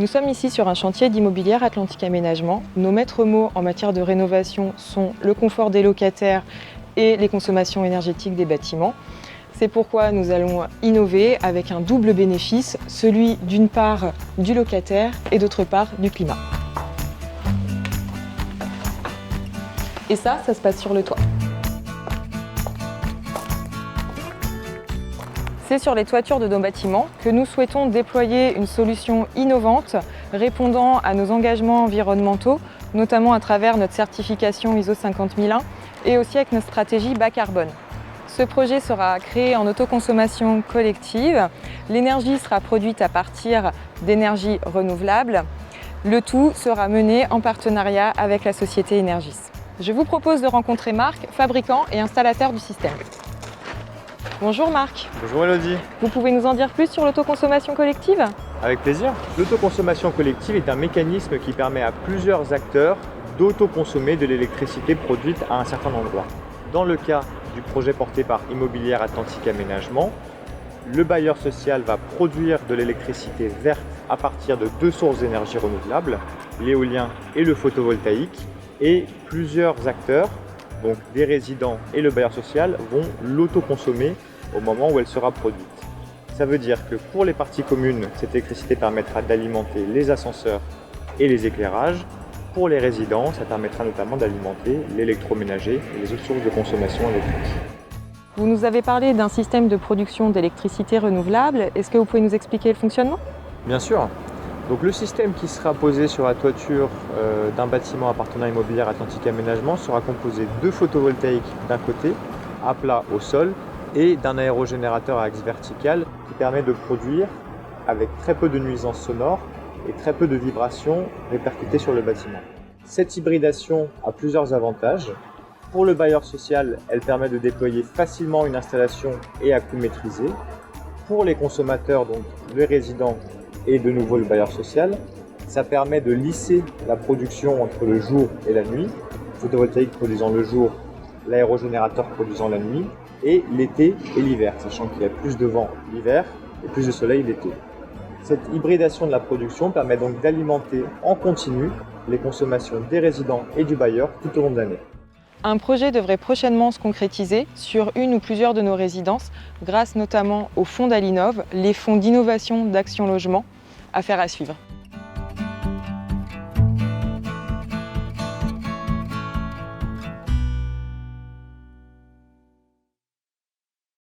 Nous sommes ici sur un chantier d'Immobilière Atlantique Aménagement. Nos maîtres mots en matière de rénovation sont le confort des locataires et les consommations énergétiques des bâtiments. C'est pourquoi nous allons innover avec un double bénéfice, celui d'une part du locataire et d'autre part du climat. Et ça se passe sur le toit. C'est sur les toitures de nos bâtiments que nous souhaitons déployer une solution innovante répondant à nos engagements environnementaux, notamment à travers notre certification ISO 50001 et aussi avec notre stratégie bas carbone. Ce projet sera créé en autoconsommation collective. L'énergie sera produite à partir d'énergies renouvelables. Le tout sera mené en partenariat avec la société Energis. Je vous propose de rencontrer Marc, fabricant et installateur du système. Bonjour Marc. Bonjour Elodie. Vous pouvez nous en dire plus sur l'autoconsommation collective ? Avec plaisir. L'autoconsommation collective est un mécanisme qui permet à plusieurs acteurs d'autoconsommer de l'électricité produite à un certain endroit. Dans le cas du projet porté par Immobilière Atlantique Aménagement, le bailleur social va produire de l'électricité verte à partir de deux sources d'énergie renouvelables, l'éolien et le photovoltaïque, et plusieurs acteurs, donc des résidents et le bailleur social, vont l'autoconsommer au moment où elle sera produite. Ça veut dire que pour les parties communes, cette électricité permettra d'alimenter les ascenseurs et les éclairages. Pour les résidents, ça permettra notamment d'alimenter l'électroménager et les autres sources de consommation électrique. Vous nous avez parlé d'un système de production d'électricité renouvelable. Est-ce que vous pouvez nous expliquer le fonctionnement ? Bien sûr. Donc le système qui sera posé sur la toiture d'un bâtiment appartenant à Immobilière Atlantique Aménagement sera composé de photovoltaïques d'un côté, à plat au sol, et d'un aérogénérateur à axe vertical qui permet de produire avec très peu de nuisances sonores et très peu de vibrations répercutées sur le bâtiment. Cette hybridation a plusieurs avantages. Pour le bailleur social, elle permet de déployer facilement une installation et à coût maîtrisé. Pour les consommateurs, donc les résidents et de nouveau le bailleur social, ça permet de lisser la production entre le jour et la nuit, le photovoltaïque produisant le jour, l'aérogénérateur produisant la nuit, et l'été et l'hiver, sachant qu'il y a plus de vent l'hiver et plus de soleil l'été. Cette hybridation de la production permet donc d'alimenter en continu les consommations des résidents et du bailleur tout au long de l'année. Un projet devrait prochainement se concrétiser sur une ou plusieurs de nos résidences, grâce notamment au fonds d'Alinov, les fonds d'innovation d'Action Logement, affaire à suivre.